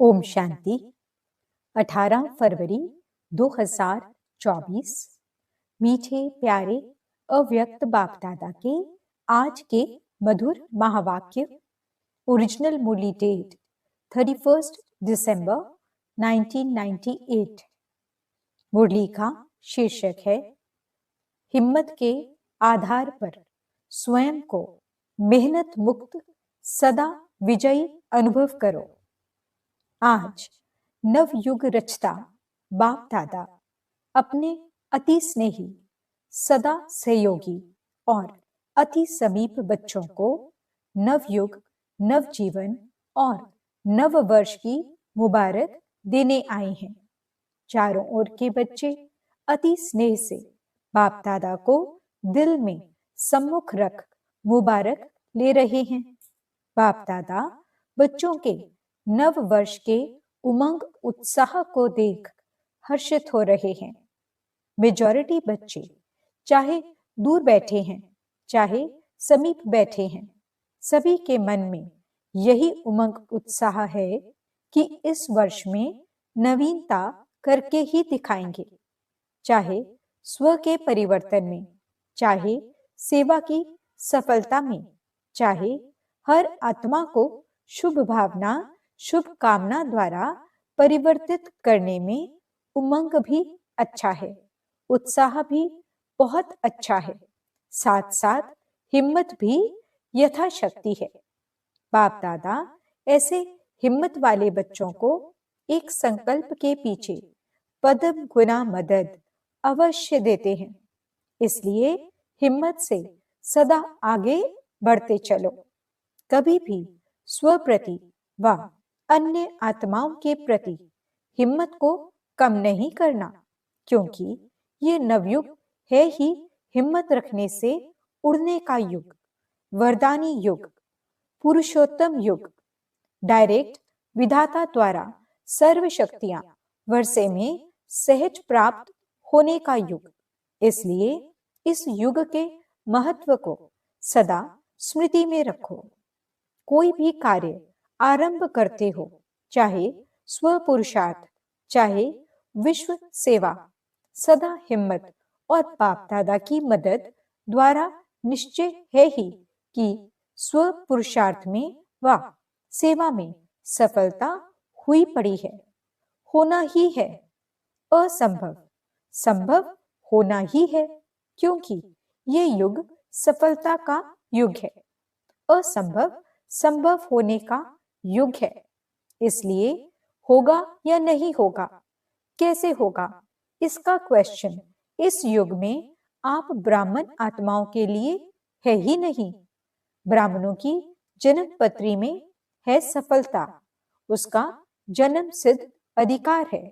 ओम शांति। 18 फरवरी 2024। मीठे प्यारे अव्यक्त बाप दादा के आज के मधुर महावाक्य। ओरिजिनल मुरली डेट 31 दिसंबर 1998। मुरली का शीर्षक है हिम्मत के आधार पर स्वयं को मेहनत मुक्त सदा विजयी अनुभव करो। आज नव युग रचता बाप दादा अपने अति स्नेही, सदा सहयोगी और अति समीप बच्चों को नव युग, नव जीवन और नव वर्ष की मुबारक देने आए हैं। चारों ओर के बच्चे अति स्नेह से बाप दादा को दिल में सम्मुख रख मुबारक ले रहे हैं। बाप दादा बच्चों के नव वर्ष के उमंग उत्साह को देख हर्षित हो रहे हैं। मेजॉरिटी बच्चे चाहे दूर बैठे हैं, चाहे समीप बैठे हैं, सभी के मन में यही उमंग उत्साह है कि इस वर्ष में नवीनता करके ही दिखाएंगे। चाहे स्व के परिवर्तन में, चाहे सेवा की सफलता में, चाहे हर आत्मा को शुभ भावना, शुभ कामना द्वारा परिवर्तित करने में उमंग भी अच्छा है, उत्साह भी बहुत अच्छा है, साथ साथ हिम्मत भी यथाशक्ति है। बाप दादा ऐसे हिम्मत वाले बच्चों को एक संकल्प के पीछे पदम गुना मदद अवश्य देते हैं। इसलिए हिम्मत से सदा आगे बढ़ते चलो। कभी भी स्व प्रति व अन्य आत्माओं के प्रति हिम्मत को कम नहीं करना, क्योंकि ये नवयुग है ही हिम्मत रखने से उड़ने का युग, वरदानी युग, पुरुषोत्तम युग, डायरेक्ट विधाता द्वारा सर्व शक्तियां वर्षे में सहज प्राप्त होने का युग। इसलिए इस युग के महत्व को सदा स्मृति में रखो। कोई भी कार्य आरंभ करते हो, चाहे स्व पुरुषार्थ, चाहे विश्व सेवा, सदा हिम्मत और बाप दादा की मदद द्वारा निश्चय है ही कि स्व पुरुषार्थ में व सेवा में सफलता हुई पड़ी है, होना ही है। असंभव संभव होना ही है, क्योंकि ये युग सफलता का युग है। असंभव संभव होने का युग है। इसलिए होगा या नहीं होगा, कैसे होगा, इसका क्वेश्चन इस युग में आप ब्राह्मण आत्माओं के लिए है ही नहीं। ब्राह्मणों की जन्म पत्री में है सफलता, उसका जन्म सिद्ध अधिकार है।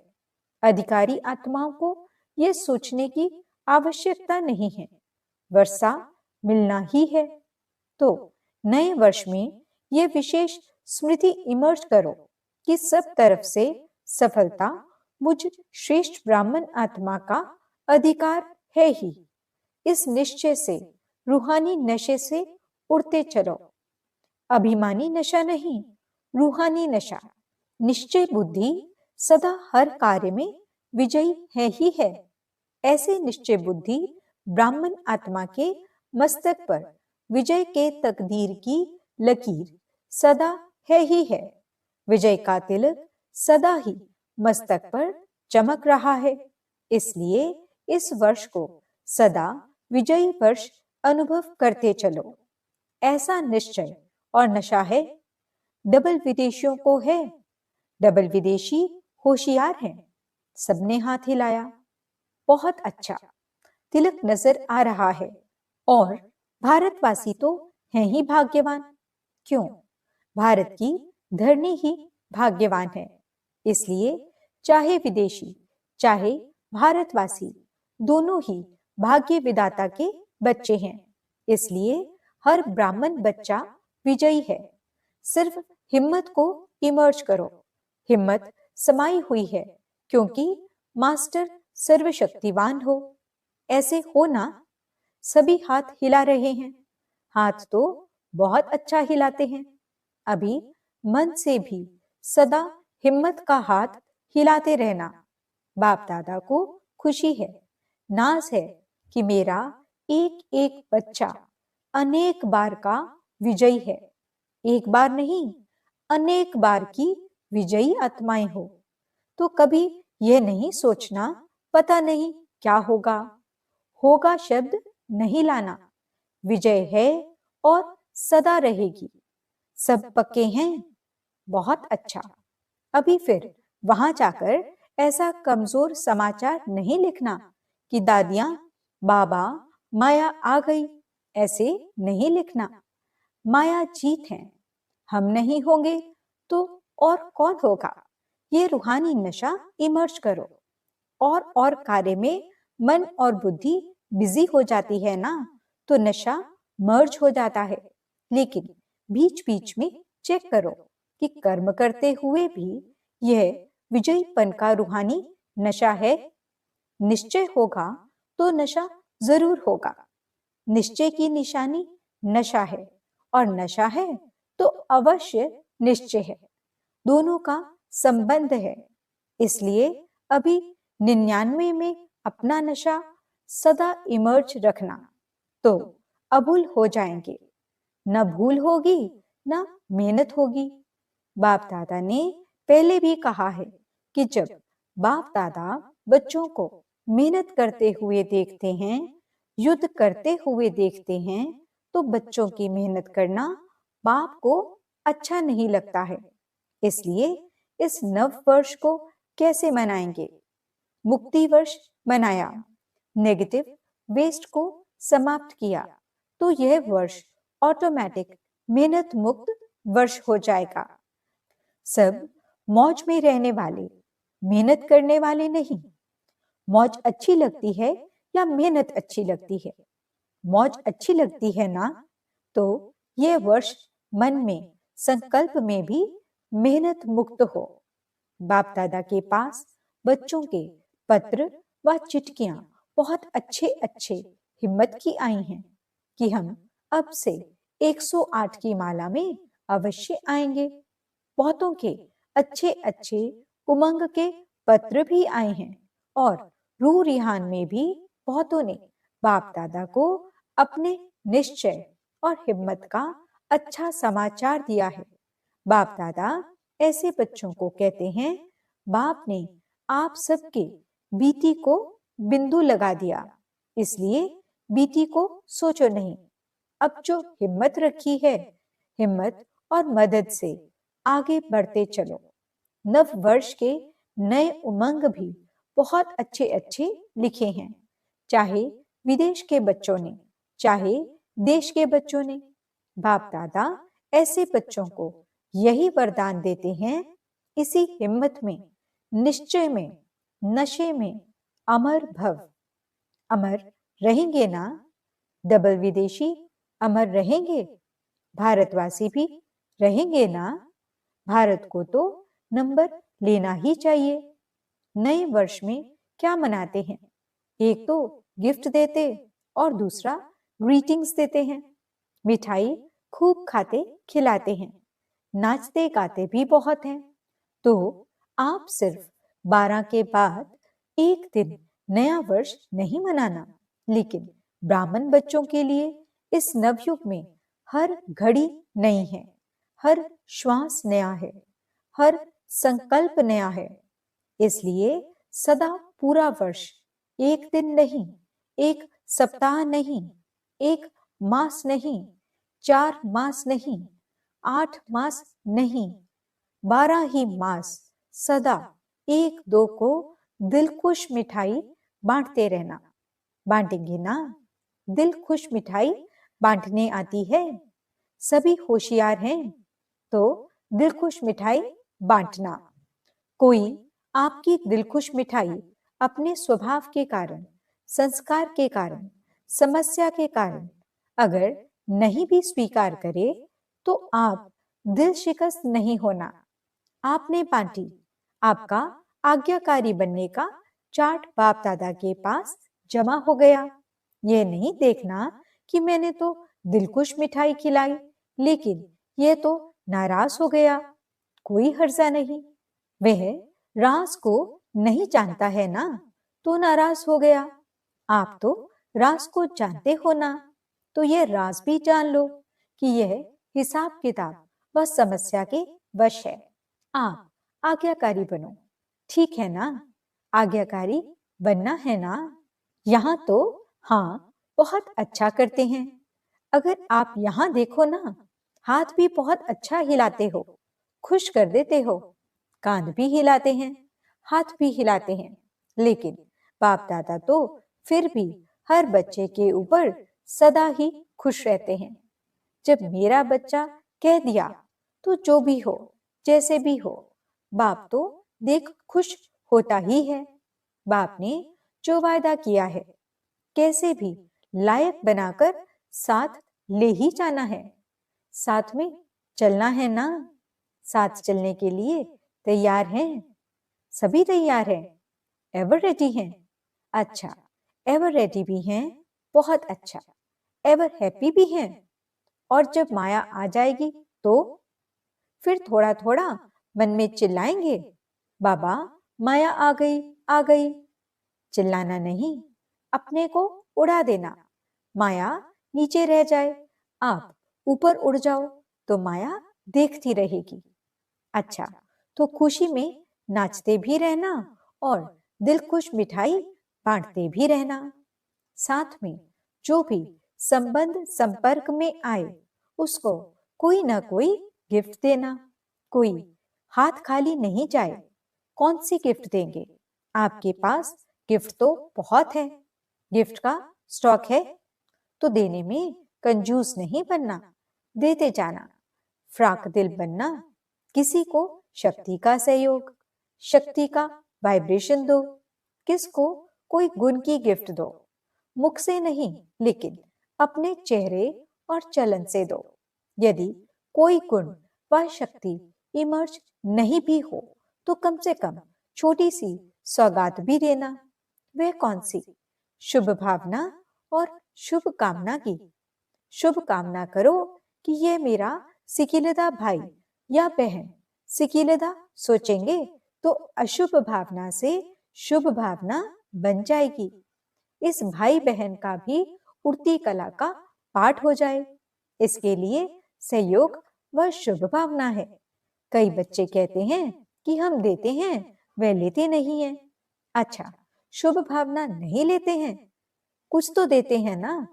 अधिकारी आत्माओं को यह सोचने की आवश्यकता नहीं है, वर्षा मिलना ही है। तो नए वर्ष में यह विशेष स्मृति इमर्ज करो कि सब तरफ से सफलता मुझ श्रेष्ठ ब्राह्मण आत्मा का अधिकार है ही। इस निश्चय से रूहानी नशे से उड़ते चलो। अभिमानी नशा नहीं, रूहानी नशा। निश्चय बुद्धि सदा हर कार्य में विजयी है ही है। ऐसे निश्चय बुद्धि ब्राह्मण आत्मा के मस्तक पर विजय के तकदीर की लकीर सदा है ही है। विजय का तिलक सदा ही मस्तक पर चमक रहा है। इसलिए इस वर्ष को सदा विजयी वर्ष अनुभव करते चलो। ऐसा निश्चय और नशा है। डबल विदेशियों को है। डबल विदेशी होशियार हैं। सबने हाथ हिलाया। बहुत अच्छा, तिलक नजर आ रहा है। और भारतवासी तो हैं ही भाग्यवान। क्यों? भारत की धरनी ही भाग्यवान है। इसलिए चाहे विदेशी, चाहे भारतवासी, दोनों ही भाग्य विधाता के बच्चे हैं। इसलिए हर ब्राह्मण बच्चा विजयी है। सिर्फ हिम्मत को इमर्ज करो। हिम्मत समाई हुई है, क्योंकि मास्टर सर्वशक्तिवान हो। ऐसे हो ना? सभी हाथ हिला रहे हैं। हाथ तो बहुत अच्छा हिलाते हैं। अभी मन से भी सदा हिम्मत का हाथ हिलाते रहना। बाप दादा को खुशी है, नाज है कि मेरा एक एक बच्चा अनेक बार का विजयी है। एक बार नहीं, अनेक बार की विजयी आत्माएं हो। तो कभी यह नहीं सोचना पता नहीं क्या होगा। होगा शब्द नहीं लाना। विजय है और सदा रहेगी। सब पक्के हैं? बहुत अच्छा। अभी फिर वहां जाकर ऐसा कमजोर समाचार नहीं लिखना कि दादियां, बाबा, माया आ गई। ऐसे नहीं लिखना। माया जीत है। हम नहीं होंगे तो और कौन होगा? ये रूहानी नशा इमर्ज करो। और कार्य में मन और बुद्धि बिजी हो जाती है ना, तो नशा मर्ज हो जाता है। लेकिन बीच बीच में चेक करो कि कर्म करते हुए भी यह विजयीपन का रूहानी नशा है। निश्चय होगा तो नशा जरूर होगा। निश्चय की निशानी नशा है, और नशा है तो अवश्य निश्चय है। दोनों का संबंध है। इसलिए अभी 99 में अपना नशा सदा इमर्ज रखना, तो अभूल हो जाएंगे। न भूल होगी न मेहनत होगी। बाप दादा ने पहले भी कहा है कि जब बाप दादा बच्चों को मेहनत करते हुए देखते हैं, युद्ध करते हुए देखते हैं, तो बच्चों की मेहनत करना बाप को अच्छा नहीं लगता है। इसलिए इस नव वर्ष को कैसे मनाएंगे? मुक्ति वर्ष मनाया, नेगेटिव वेस्ट को समाप्त किया, तो यह वर्ष ऑटोमेटिक मेहनत मुक्त वर्ष हो जाएगा। सब मौज में रहने वाले, मेहनत करने वाले नहीं। मौज अच्छी लगती है या मेहनत अच्छी लगती है? मौज अच्छी लगती है ना, तो यह वर्ष मन में, संकल्प में भी मेहनत मुक्त हो। बाप दादा के पास बच्चों के पत्र व चिट्ठियां बहुत अच्छे अच्छे हिम्मत की आई हैं कि हम अब से 108 की माला में अवश्य आएंगे। बहुतों के अच्छे अच्छे उमंग के पत्र भी आए हैं, और रूह रिहान में भी बहुतों ने बाप दादा को अपने निश्चय और हिम्मत का अच्छा समाचार दिया है। बाप दादा ऐसे बच्चों को कहते हैं, बाप ने आप सबके बीती को बिंदु लगा दिया, इसलिए बीती को सोचो नहीं। अब जो हिम्मत रखी है, हिम्मत और मदद से आगे बढ़ते चलो। नव वर्ष के नए उमंग भी बहुत अच्छे अच्छे लिखे हैं, चाहे विदेश के बच्चों ने, चाहे देश के बच्चों ने। बाप दादा ऐसे बच्चों को यही वरदान देते हैं, इसी हिम्मत में, निश्चय में, नशे में अमर भव। अमर रहेंगे ना? डबल विदेशी अमर रहेंगे, भारतवासी भी रहेंगे ना? भारत को तो नंबर लेना ही चाहिए। नए वर्ष में क्या मनाते हैं? एक तो गिफ्ट देते और दूसरा ग्रीटिंग्स देते हैं। मिठाई खूब खाते खिलाते हैं, नाचते गाते भी बहुत हैं। तो आप सिर्फ 12 के बाद एक दिन नया वर्ष नहीं मनाना, लेकिन ब्राह्मण बच्चों के लिए इस नवयुग में हर घड़ी नई है, हर श्वास नया है, हर संकल्प नया है। इसलिए सदा पूरा वर्ष, एक दिन नहीं, एक सप्ताह नहीं, एक मास नहीं, 4 मास नहीं, 8 मास नहीं, 12 ही मास सदा 1-2 को दिलखुश मिठाई बांटते रहना। बांटेंगे ना? दिलखुश मिठाई बांटने आती है? सभी होशियार हैं तो दिलखुश मिठाई बांटना। कोई आपकी दिलखुश मिठाई अपने स्वभाव के कारण, संस्कार के कारण, समस्या के कारण अगर नहीं भी स्वीकार करे, तो आप दिल शिकस्त नहीं होना। आपने बांटी, आपका आज्ञाकारी बनने का चार्ट बाप दादा के पास जमा हो गया। यह नहीं देखना कि मैंने तो दिलखुश मिठाई खिलाई, लेकिन यह तो नाराज हो गया। कोई हर्जा नहीं। वह राज को नहीं जानता है ना, तो नाराज हो गया। आप तो राज को जानते हो ना, तो यह राज भी जान लो कि यह हिसाब किताब व समस्या के वश है। आप आज्ञाकारी बनो, ठीक है ना? आज्ञाकारी बनना है ना? यहाँ तो हाँ बहुत अच्छा करते हैं। अगर आप यहाँ देखो ना, हाथ भी बहुत अच्छा हिलाते हो, खुश कर देते हो, कान भी हिलाते हैं, हाथ भी हिलाते हैं। लेकिन बाप दादा तो फिर भी हर बच्चे के ऊपर सदा ही खुश रहते हैं। जब मेरा बच्चा कह दिया तो जो भी हो, जैसे भी हो, बाप तो देख खुश होता ही है। बाप ने जो वायदा किया है, कैसे भी लायक बनाकर साथ ले ही जाना है। साथ में चलना है ना? साथ चलने के लिए तैयार हैं? सभी तैयार हैं? एवर रेडी हैं? अच्छा, एवर रेडी भी हैं, बहुत अच्छा। एवर हैप्पी भी हैं? और जब माया आ जाएगी तो फिर थोड़ा थोड़ा मन में चिल्लाएंगे, बाबा माया आ गई, आ गई। चिल्लाना नहीं, अपने को उड़ा देना। माया नीचे रह जाए, आप ऊपर उड़ जाओ तो माया देखती रहेगी। अच्छा, तो खुशी में नाचते भी रहना और दिल खुश मिठाई बांटते भी रहना। साथ में जो भी संबंध संपर्क में आए उसको कोई ना कोई गिफ्ट देना। कोई हाथ खाली नहीं जाए। कौन सी गिफ्ट देंगे? आपके पास गिफ्ट तो बहुत है, गिफ्ट का स्टॉक है, तो देने में कंजूस नहीं बनना, देते जाना। फ्राक दिल बनना, किसी को शक्ति का सहयोग, शक्ति का वाइब्रेशन दो, किसको कोई गुण की गिफ्ट दो। मुख से नहीं, लेकिन अपने चेहरे और चलन से दो। यदि कोई गुण व शक्ति इमर्ज नहीं भी हो तो कम से कम छोटी सी सौगात भी देना। वह कौन सी? शुभ भावना और शुभ कामना की। शुभ कामना करो कि यह मेरा सिकिलदा भाई या बहन। सिकिलदा सोचेंगे तो अशुभ भावना से शुभ भावना बन जाएगी। इस भाई बहन का भी उड़ती कला का पाठ हो जाए। इसके लिए सहयोग व शुभ भावना है। कई बच्चे कहते हैं कि हम देते हैं, वह लेते नहीं है। अच्छा, शुभ भावना नहीं लेते हैं, कुछ तो देते हैं ना।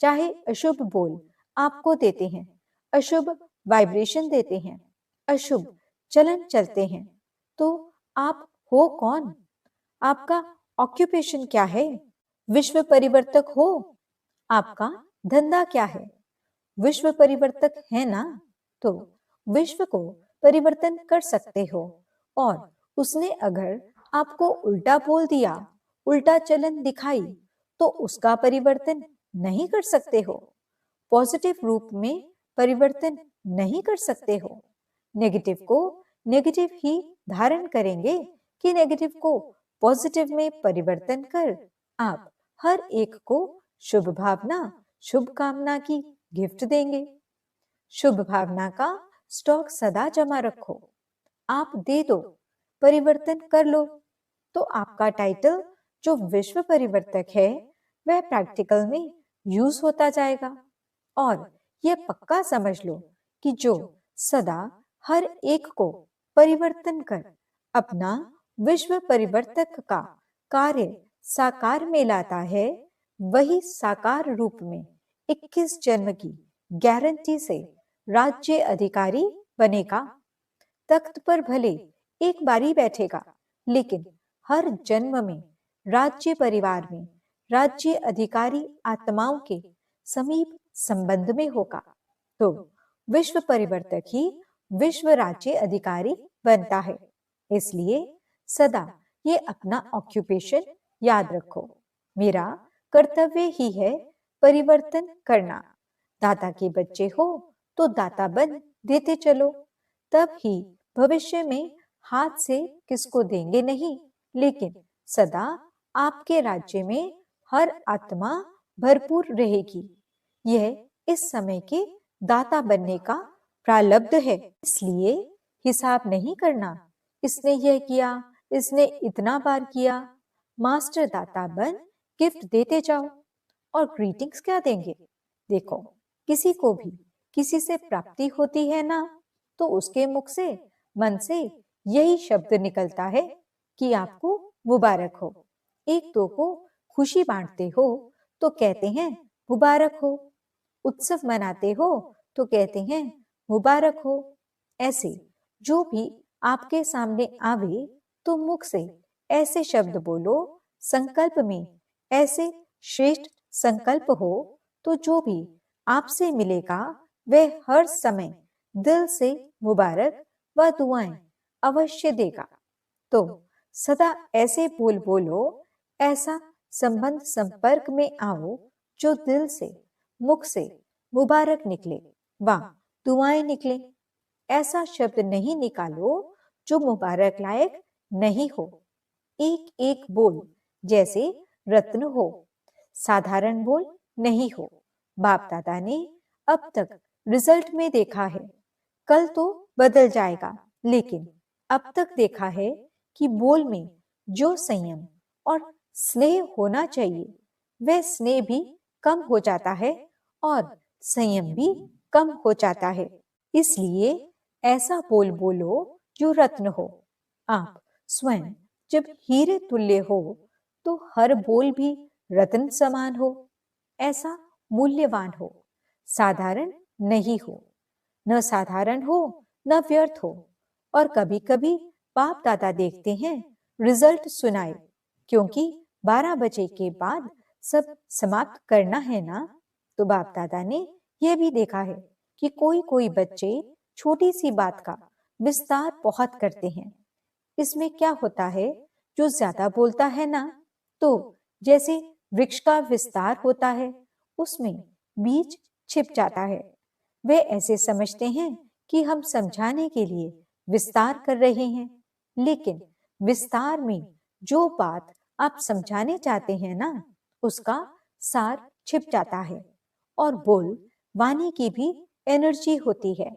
चाहे अशुभ बोल आपको देते हैं, अशुभ वाइब्रेशन देते हैं, अशुभ चलन चलते हैं, तो आप हो कौन? आपका ऑक्यूपेशन क्या है? विश्व परिवर्तक हो? आपका धंधा क्या है? विश्व परिवर्तक है ना, तो विश्व को परिवर्तन कर सकते हो। और उसने अगर आपको उल्टा बोल दिया, उल्टा चलन दिखाई, तो उसका परिवर्तन नहीं कर सकते हो। पॉजिटिव रूप में परिवर्तन नहीं कर सकते हो। नेगेटिव को नेगेटिव ही धारण करेंगे कि नेगेटिव को पॉजिटिव में परिवर्तन कर आप हर एक को शुभ भावना, शुभ कामना की गिफ्ट देंगे। शुभ भावना का स्टॉक सदा जमा रखो। आप दे दो, परिवर्तन कर लो, तो आपका टाइटल जो विश्व परिवर्तक है वह प्रैक्टिकल में यूज होता जाएगा। और यह पक्का समझ लो कि जो सदा हर एक को परिवर्तन कर अपना विश्व परिवर्तक का कार्य साकार में लाता है, वही साकार रूप में 21 जन्म की गारंटी से राज्य अधिकारी बनेगा। तख्त पर भले एक बारी बैठेगा, लेकिन हर जन्म में राज्य परिवार में राज्य अधिकारी आत्माओं के समीप संबंध में होगा। तो विश्व परिवर्तक ही विश्व राज्य अधिकारी बनता है। इसलिए सदा ये अपना ऑक्यूपेशन याद रखो। मेरा कर्तव्य ही है परिवर्तन करना। दाता के बच्चे हो तो दाता बन देते चलो, तब ही भविष्य में हाथ से किसको देंगे नहीं, लेकिन सदा आपके राज्य में हर आत्मा भरपूर रहेगी। यह इस समय के दाता बनने का प्रारब्ध है। इसलिए हिसाब नहीं करना इसने यह किया, इसने इतना बार किया। मास्टर दाता बन गिफ्ट देते जाओ। और ग्रीटिंग्स क्या देंगे? देखो, किसी को भी किसी से प्राप्ति होती है ना, तो उसके मुख से, मन से यही शब्द निकलता है कि आपको मुबारक हो। एक दो को खुशी बांटते हो तो कहते हैं मुबारक हो। उत्सव मनाते हो तो कहते हैं मुबारक हो। ऐसे जो भी आपके सामने आवे तो मुख से ऐसे शब्द बोलो, संकल्प में ऐसे श्रेष्ठ संकल्प हो तो जो भी आपसे मिलेगा वह हर समय दिल से मुबारक व दुआएं अवश्य देगा। तो सदा ऐसे बोल बोलो, ऐसा संबंध संपर्क में आओ जो दिल से, मुख से मुबारक निकले व दुआएं निकले। ऐसा शब्द नहीं निकालो जो मुबारक लायक नहीं हो। एक एक बोल जैसे रत्न हो, साधारण बोल नहीं हो। बाप दादा ने अब तक रिजल्ट में देखा है, कल तो बदल जाएगा, लेकिन अब तक देखा है कि बोल में जो संयम और स्नेह होना चाहिए वह स्नेह भी कम हो जाता है और संयम भी कम हो जाता है। इसलिए ऐसा बोल बोलो जो रत्न हो। आप स्वयं जब हीरे तुल्य हो तो हर बोल भी रत्न समान हो, ऐसा मूल्यवान हो, साधारण नहीं हो। न साधारण हो न व्यर्थ हो। और कभी कभी बाप दादा देखते हैं रिजल्ट सुनाए, क्योंकि 12 बजे के बाद सब समाप्त करना है ना। तो बाप दादा ने यह भी देखा है कि कोई कोई बच्चे छोटी सी बात का विस्तार बहुत करते हैं। इसमें क्या होता है, जो ज्यादा बोलता है ना, तो जैसे वृक्ष का विस्तार होता है, उसमें बीज छिप जाता है। वे ऐसे समझते हैं कि हम समझाने के लिए विस्तार कर रहे हैं, लेकिन विस्तार में जो बात आप समझाने चाहते हैं ना, उसका सार छिप जाता है। और बोल वाणी की भी एनर्जी होती है।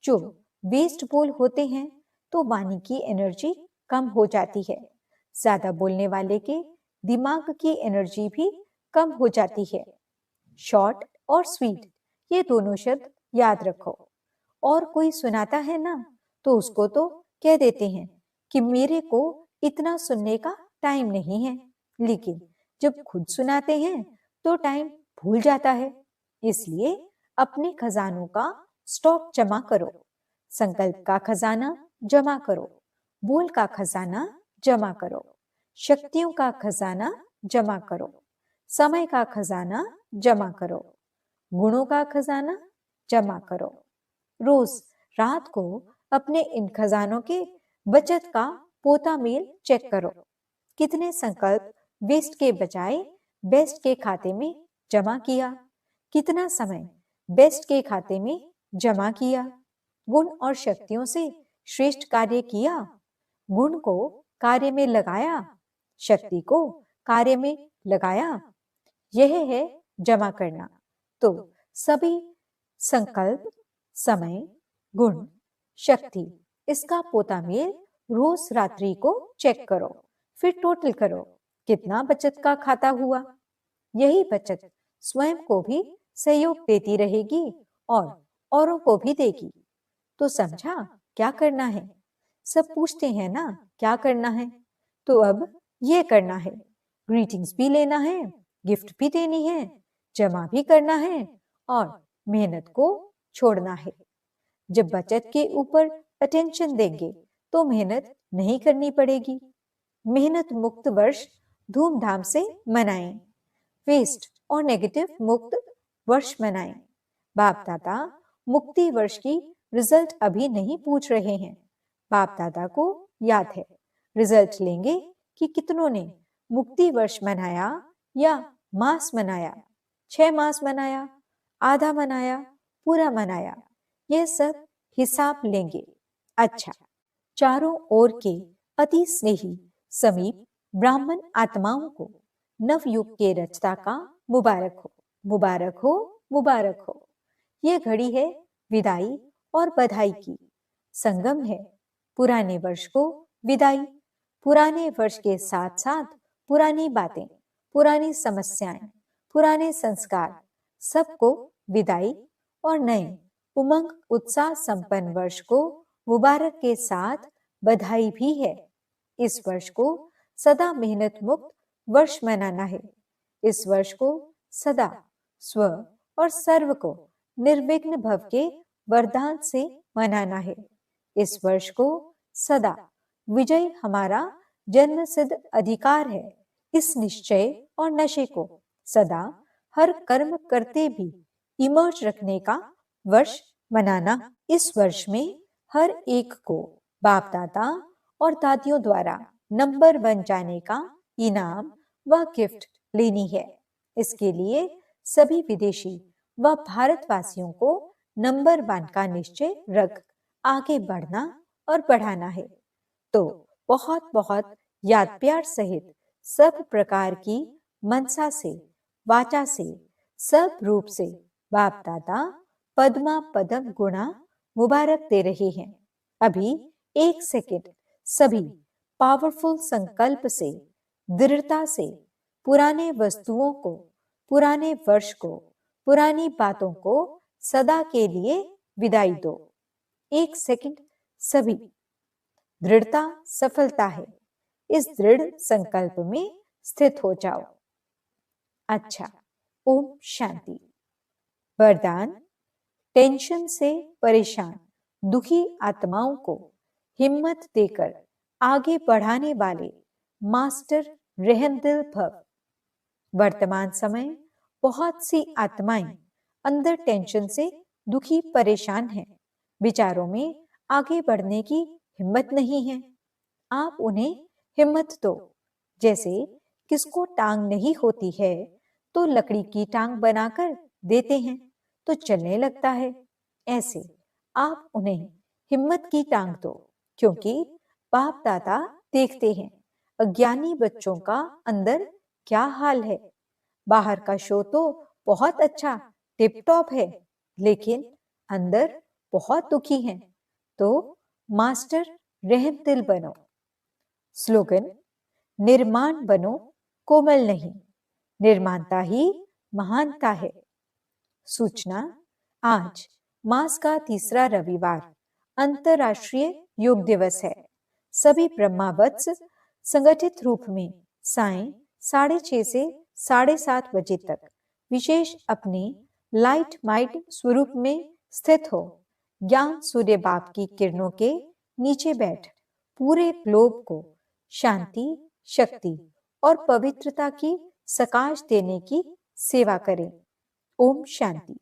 जो वेस्ट बोल होते हैं तो वाणी की एनर्जी कम हो जाती है। ज्यादा बोलने वाले के दिमाग की एनर्जी भी कम हो जाती है। शॉर्ट और स्वीट, ये दोनों शब्द याद रखो। और कोई सुनाता है ना, तो उसको तो कह देते हैं कि मेरे को इतना सुनने का टाइम नहीं है, लेकिन जब खुद सुनाते हैं तो टाइम भूल जाता है। इसलिए अपने खजानों का स्टॉक जमा करो। संकल्प का खजाना जमा करो, बोल का खजाना जमा करो, शक्तियों का खजाना जमा करो, समय का खजाना जमा करो, गुणों का खजाना जमा करो। रोज रात को अपने इन खजानों के बचत का पोता मेल चेक करो। कितने संकल्प वेस्ट के बजाय बेस्ट के खाते में जमा किया, कितना समय बेस्ट के खाते में जमा किया। गुण और शक्तियों से श्रेष्ठ कार्य किया, गुण को कार्य में लगाया, शक्ति को कार्य में लगाया। यह है जमा करना। तो सभी संकल्प, समय, गुण, शक्ति, इसका पोता मेल रोज रात्रि को चेक करो। फिर टोटल करो कितना बचत का खाता हुआ। यही बचत स्वयं को भी सहयोग देती रहेगी और औरों को भी देगी। तो समझा क्या करना है? सब पूछते हैं ना क्या करना है, तो अब ये करना है। ग्रीटिंग्स भी लेना है, गिफ्ट भी देनी है, जमा भी करना है और मेहनत को छोड़ना है। जब बचत के ऊपर अटेंशन देंगे तो मेहनत नहीं करनी पड़ेगी। मेहनत मुक्त वर्ष धूमधाम से मनाएं। वेस्ट और नेगेटिव मुक्त वर्ष मनाएं। बाप दादा मुक्ति वर्ष की रिजल्ट अभी नहीं पूछ रहे हैं। बाप दादा को याद है, रिजल्ट लेंगे कि कितनों ने मुक्ति वर्ष मनाया या मास मनाया, 6 मास मनाया, आधा मनाया, पूरा मनाया, यह सब हिसाब लेंगे। अच्छा, चारों ओर के अति स्नेही समीप ब्राह्मण आत्माओं को नवयुग के रचता का मुबारक हो, मुबारक हो, मुबारक हो। यह घड़ी है विदाई और बधाई की, संगम है, पुराने वर्ष को विदाई। पुराने वर्ष के साथ साथ पुरानी बातें, पुरानी समस्याएं, पुराने संस्कार, सबको विदाई और नए उमंग उत्साह संपन्न वर्ष को मुबारक के साथ बधाई भी है। इस वर्ष को सदा मेहनत मुक्त वर्ष मनाना है। इस वर्ष को सदा स्व और सर्व को निर्विघ्न भव के वरदान से मनाना है। इस वर्ष को सदा विजय हमारा जन्म सिद्ध अधिकार है। इस निश्चय और नशे को सदा हर कर्म करते भी इमर्ज रखने का वर्ष मनाना। इस वर्ष में हर एक को बाप दादा और दादियों द्वारा नंबर 1 जाने का इनाम व गिफ्ट लेनी है। इसके लिए सभी विदेशी व भारतवासियों को नंबर 1 का निश्चय रख आगे बढ़ना और बढ़ाना है। तो बहुत बहुत याद प्यार सहित सब प्रकार की मनसा से, वाचा से, सब रूप से बाप दादा पद्मा पदम गुणा मुबारक दे रहे हैं। अभी 1 सेकंड सभी पावरफुल संकल्प से, दृढ़ता से पुराने वस्तुओं को, पुराने वर्ष को, पुरानी बातों को सदा के लिए विदाई दो। 1 सेकंड सभी। दृढ़ता सफलता है। इस दृढ़ संकल्प में स्थित हो जाओ। अच्छा, ओम शांति। वरदान: टेंशन से परेशान दुखी आत्माओं को हिम्मत देकर आगे बढ़ाने वाले मास्टर रहमदिल भव। वर्तमान समय बहुत सी आत्माएं अंदर टेंशन से दुखी परेशान हैं। विचारों में आगे बढ़ने की हिम्मत नहीं है। आप उन्हें हिम्मत दो। जैसे किसको टांग नहीं होती है तो लकड़ी की टांग बनाकर देते हैं तो चलने लगता है। ऐसे आप उन्हें हिम्मत की टांग दो, क्योंकि बाप दादा देखते हैं अज्ञानी बच्चों का अंदर क्या हाल है। बाहर का शो तो बहुत अच्छा टिप टॉप है, लेकिन अंदर बहुत दुखी हैं। तो मास्टर रहमदिल बनो। स्लोगन: निर्माण बनो, कोमल नहीं। निर्माणता ही महानता है। सूचना: आज मास का तीसरा रविवार अंतर्राष्ट्रीय योग दिवस है। सभी ब्रह्मावत्स संगठित रूप में सायं 6:30 से 7:30 बजे तक विशेष अपने लाइट माइट स्वरूप में स्थित हो ज्ञान सूर्य बाप की किरणों के नीचे बैठ पूरे ग्लोब को शांति, शक्ति और पवित्रता की सकाश देने की सेवा करें। ओम शांति।